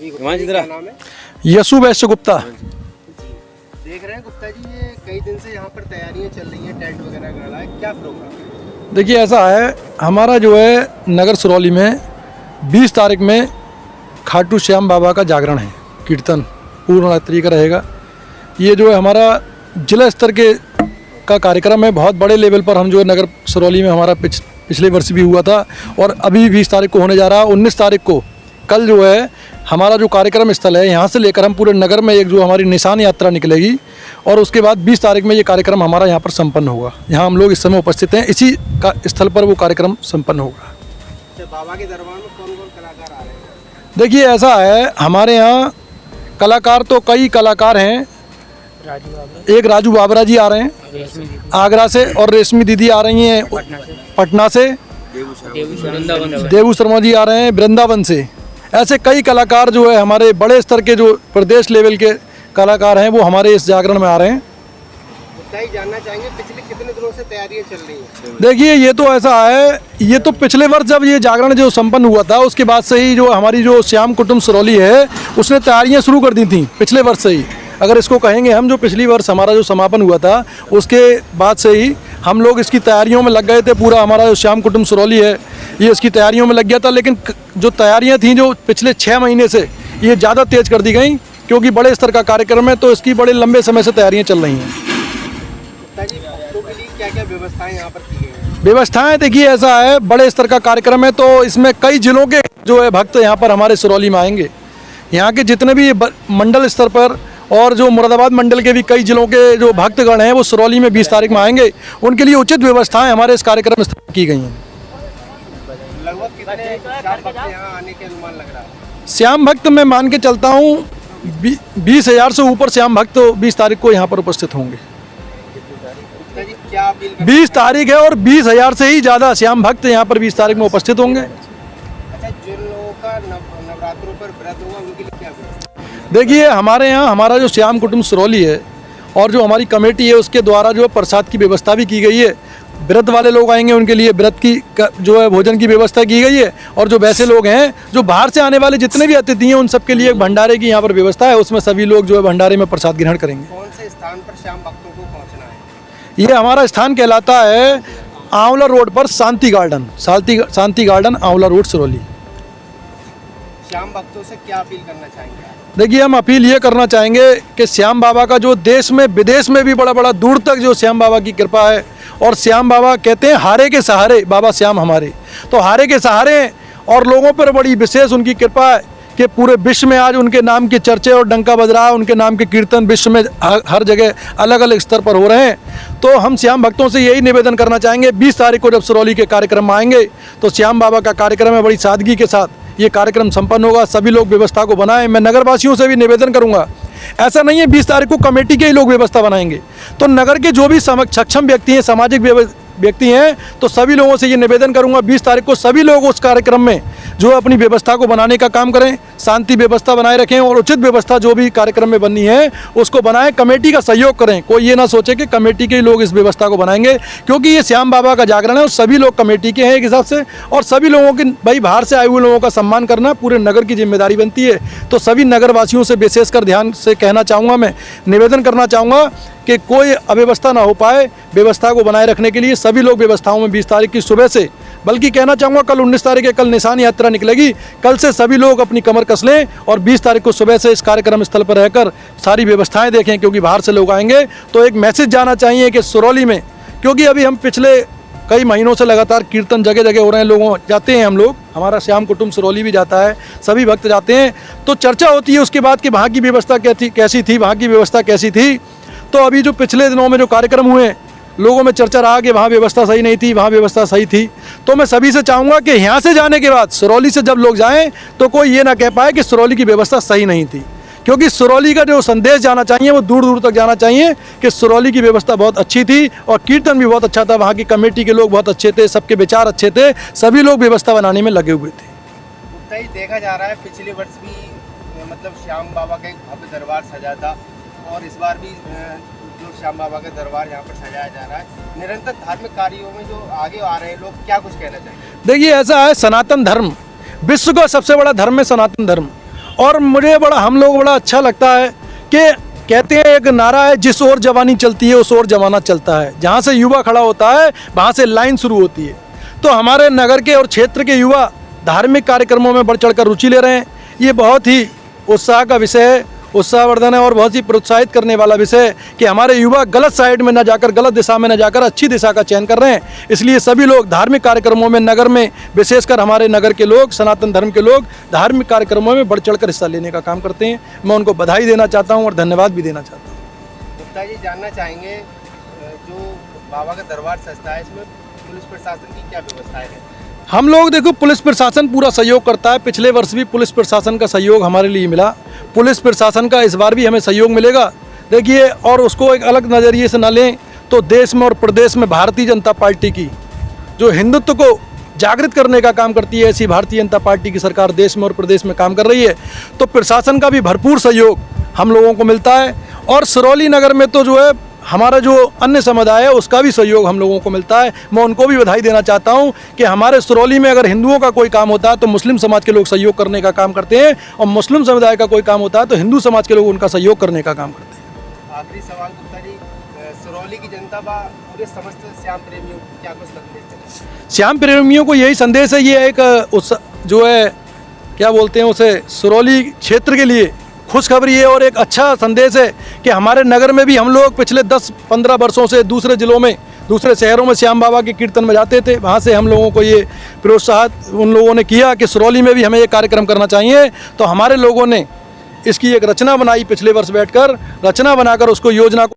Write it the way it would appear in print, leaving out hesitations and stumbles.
क्या नाम है? यसु वैश्य गुप्ता। देख रहे हैं गुप्ता जी, ये कई दिन से यहाँ पर तैयारियां चल रही हैं, टेंट वगैरह गड़ा है, क्या प्रोग्राम है? देखिए ऐसा है, हमारा जो है नगर सिरौली में 20 तारीख में खाटू श्याम बाबा का जागरण है, कीर्तन पूर्ण रात्रि का रहेगा। ये जो है हमारा जिला स्तर का कार्यक्रम है, बहुत बड़े लेवल पर हम जो है नगर सिरौली में हमारा पिछले वर्ष भी हुआ था और अभी 20 तारीख को होने जा रहा है। 19 तारीख को कल जो है हमारा जो कार्यक्रम स्थल है, यहाँ से लेकर हम पूरे नगर में एक जो हमारी निशान यात्रा निकलेगी और उसके बाद 20 तारीख में ये कार्यक्रम हमारा यहाँ पर संपन्न होगा। यहाँ हम लोग इस समय उपस्थित हैं, इसी का स्थल पर वो कार्यक्रम संपन्न होगा। बाबा के दरबार में कौन कौन कलाकार आ रहे हैं? देखिए ऐसा है, हमारे यहाँ कलाकार तो कई कलाकार हैं। एक राजू बाबरा जी आ रहे हैं आगरा से, और रेशमी दीदी आ रही हैं पटना से, देवू शर्मा जी आ रहे हैं वृंदावन से। ऐसे कई कलाकार जो है हमारे बड़े स्तर के जो प्रदेश लेवल के कलाकार हैं वो हमारे इस जागरण में आ रहे हैं। जानना चाहेंगे पिछले कितने दिनों से तैयारियां चल रही हैं? देखिए ये तो ऐसा है, ये तो पिछले वर्ष जब ये जागरण जो संपन्न हुआ था उसके बाद से ही जो हमारी जो श्याम कुटुंब सिरौली है उसने तैयारियां शुरू कर दी थी पिछले वर्ष से ही। अगर इसको कहेंगे हम, जो पिछली वर्ष हमारा जो समापन हुआ था उसके बाद से ही हम लोग इसकी तैयारियों में लग गए थे। पूरा हमारा जो श्याम कुटुंब सिरौली है ये इसकी तैयारियों में लग गया था, लेकिन जो तैयारियां थी जो पिछले 6 महीने से ये ज़्यादा तेज़ कर दी गई, क्योंकि बड़े स्तर का कार्यक्रम है तो इसकी बड़े लंबे समय से तैयारियां चल रही हैं। क्या क्या व्यवस्थाएं यहाँ पर की गई हैं? व्यवस्थाएं देखिए ऐसा है, बड़े स्तर का कार्यक्रम है तो इसमें कई जिलों के जो है भक्त यहाँ पर हमारे सिरौली में आएंगे। यहाँ के जितने भी मंडल स्तर पर और जो मुरादाबाद मंडल के भी कई जिलों के जो भक्तगण हैं वो सिरौली में 20 तारीख में आएंगे। उनके लिए उचित व्यवस्थाएं हमारे इस कार्यक्रम में की गई हैं। लगभग कितने श्याम भक्त यहाँ आने के अनुमान लग रहा है? श्याम भक्त मैं मान के चलता हूँ 20,000 से ऊपर श्याम भक्त 20 तारीख को यहाँ पर उपस्थित होंगे। 20 तारीख है और 20,000 से ही ज़्यादा श्याम भक्त यहाँ पर 20 तारीख में उपस्थित होंगे। अच्छा, जिन लोगों का नवरात्रों पर व्रत होगा उनके लिए क्या व्यवस्था? देखिए हमारे यहाँ हमारा जो श्याम कुटुंब सिरौली है और जो हमारी कमेटी है उसके द्वारा जो प्रसाद की व्यवस्था भी की गई है। व्रत वाले लोग आएंगे उनके लिए व्रत की जो है भोजन की व्यवस्था की गई है, और जो वैसे लोग हैं जो बाहर से आने वाले जितने भी अतिथि हैं उन सबके लिए एक भंडारे की यहाँ पर व्यवस्था है, उसमें सभी लोग जो है भंडारे में प्रसाद ग्रहण करेंगे। कौन से स्थान पर श्याम भक्तों को पहुँचना है? ये हमारा स्थान कहलाता है आंवला रोड पर शांति गार्डन आंवला रोड सिरौली। श्याम भक्तों से क्या अपील करना चाहेंगे? देखिए हम अपील ये करना चाहेंगे कि श्याम बाबा का जो देश में विदेश में भी बड़ा दूर तक जो श्याम बाबा की कृपा है, और श्याम बाबा कहते हैं हारे के सहारे बाबा श्याम हमारे, तो हारे के सहारे और लोगों पर बड़ी विशेष उनकी कृपा है कि पूरे विश्व में आज उनके नाम के चर्चे और डंका बज रहा है। उनके नाम के कीर्तन विश्व में हर जगह अलग अलग स्तर पर हो रहे हैं। तो हम श्याम भक्तों से यही निवेदन करना चाहेंगे, 20 तारीख को जब सिरौली के कार्यक्रम में आएंगे तो श्याम बाबा का कार्यक्रम है, बड़ी सादगी के साथ ये कार्यक्रम संपन्न होगा। सभी लोग व्यवस्था को बनाएं। मैं नगरवासियों से भी निवेदन करूंगा, ऐसा नहीं है 20 तारीख को कमेटी के ही लोग व्यवस्था बनाएंगे, तो नगर के जो भी सक्षम व्यक्ति हैं, सामाजिक व्यक्ति हैं, तो सभी लोगों से ये निवेदन करूंगा 20 तारीख को सभी लोग उस कार्यक्रम में जो अपनी व्यवस्था को बनाने का काम करें, शांति व्यवस्था बनाए रखें और उचित व्यवस्था जो भी कार्यक्रम में बननी है उसको बनाएं, कमेटी का सहयोग करें। कोई ये ना सोचे कि कमेटी के ही लोग इस व्यवस्था को बनाएंगे, क्योंकि ये श्याम बाबा का जागरण है और सभी लोग कमेटी के हैं एक हिसाब से, और सभी लोगों की भाई बाहर से आए हुए लोगों का सम्मान करना पूरे नगर की जिम्मेदारी बनती है। तो सभी नगरवासियों से विशेषकर ध्यान से कहना चाहूँगा, मैं निवेदन करना चाहूँगा कि कोई अव्यवस्था ना हो पाए। व्यवस्था को बनाए रखने के लिए सभी लोग व्यवस्थाओं में 20 तारीख की सुबह से, बल्कि कहना चाहूँगा कल 19 तारीख है, कल निशान यात्रा निकलेगी, कल से सभी लोग अपनी कमर कस लें और 20 तारीख को सुबह से इस कार्यक्रम स्थल पर रहकर सारी व्यवस्थाएं देखें, क्योंकि बाहर से लोग आएंगे। तो एक मैसेज जाना चाहिए कि सिरौली में, क्योंकि अभी हम पिछले कई महीनों से लगातार कीर्तन जगह जगह हो रहे हैं, लोगों जाते हैं, हम लोग हमारा श्याम कुटुंब सिरौली भी जाता है, सभी भक्त जाते हैं, तो चर्चा होती है उसके बाद कि वहाँ की व्यवस्था कैसी थी, वहाँ की व्यवस्था कैसी थी। तो अभी जो पिछले दिनों में जो कार्यक्रम हुए लोगों में चर्चा रहा कि वहाँ व्यवस्था सही नहीं थी, वहाँ व्यवस्था सही थी। तो मैं सभी से चाहूँगा कि यहाँ से जाने के बाद सिरौली से जब लोग जाएं तो कोई ये ना कह पाए कि सिरौली की व्यवस्था सही नहीं थी, क्योंकि सिरौली का जो संदेश जाना चाहिए वो दूर दूर तक जाना चाहिए कि सिरौली की व्यवस्था बहुत अच्छी थी और कीर्तन भी बहुत अच्छा था, वहाँ की कमेटी के लोग बहुत अच्छे थे, सबके विचार अच्छे थे, सभी लोग व्यवस्था बनाने में लगे हुए थे। देखा जा रहा है पिछले वर्ष भी मतलब श्याम बाबा का एक भव्य दरबार सजा था और इस बार भी जो श्याम बाबा का दरबार यहाँ पर सजाया जा रहा है। निरंतर धार्मिक कार्यों में जो आगे आ रहे हैं लोग, क्या कुछ कहना चाहिए? देखिए ऐसा है, सनातन धर्म विश्व का सबसे बड़ा धर्म है, सनातन धर्म, और मुझे हम लोग बड़ा अच्छा लगता है कि कहते हैं एक नारा है, जिस ओर जवानी चलती है उस ओर जमाना चलता है। जहाँ से युवा खड़ा होता है वहाँ से लाइन शुरू होती है। तो हमारे नगर के और क्षेत्र के युवा धार्मिक कार्यक्रमों में बढ़ चढ़कर रुचि ले रहे हैं। ये बहुत ही उत्साह का विषय है, उत्साहवर्धन है और बहुत ही प्रोत्साहित करने वाला विषय है कि हमारे युवा गलत साइड में न जाकर, गलत दिशा में न जाकर अच्छी दिशा का चयन कर रहे हैं। इसलिए सभी लोग धार्मिक कार्यक्रमों में नगर में, विशेषकर हमारे नगर के लोग, सनातन धर्म के लोग धार्मिक कार्यक्रमों में बढ़ चढ़कर हिस्सा लेने का काम करते हैं। मैं उनको बधाई देना चाहता हूँ और धन्यवाद भी देना चाहता हूँ। गुप्ता जी, जानना चाहेंगे जो बाबा का दरबार सजता है इसमें पुलिस प्रशासन की क्या व्यवस्थाएं हैं? हम लोग देखो, पुलिस प्रशासन पूरा सहयोग करता है। पिछले वर्ष भी पुलिस प्रशासन का सहयोग हमारे लिए मिला। पुलिस प्रशासन का इस बार भी हमें सहयोग मिलेगा। देखिए, और उसको एक अलग नज़रिए से न लें तो देश में और प्रदेश में भारतीय जनता पार्टी की जो हिंदुत्व को जागृत करने का काम करती है, ऐसी भारतीय जनता पार्टी की सरकार देश में और प्रदेश में काम कर रही है। तो प्रशासन का भी भरपूर सहयोग हम लोगों को मिलता है। और सिरौली नगर में तो जो है हमारा जो अन्य समुदाय है उसका भी सहयोग हम लोगों को मिलता है। मैं उनको भी बधाई देना चाहता हूं कि हमारे सिरौली में अगर हिंदुओं का कोई काम होता है तो मुस्लिम समाज के लोग सहयोग करने का काम करते हैं, और मुस्लिम समुदाय का कोई काम होता है तो हिंदू समाज के लोग उनका सहयोग करने का काम करते हैं। आखिरी सवाल गुप्ता जी, सिरौली की जनता व पूरे समस्त श्याम प्रेमियों को क्या कुछ संदेश देना? श्याम प्रेमियों को यही संदेश है, ये एक जो है क्या बोलते हैं उसे, सिरौली क्षेत्र के लिए खुशखबरी है और एक अच्छा संदेश है कि हमारे नगर में भी हम लोग पिछले 10-15 वर्षों से दूसरे जिलों में, दूसरे शहरों में श्याम बाबा के कीर्तन में जाते थे। वहाँ से हम लोगों को ये प्रोत्साहित उन लोगों ने किया कि सिरौली में भी हमें ये कार्यक्रम करना चाहिए। तो हमारे लोगों ने इसकी एक रचना बनाई, पिछले वर्ष बैठकर रचना बनाकर उसको योजना को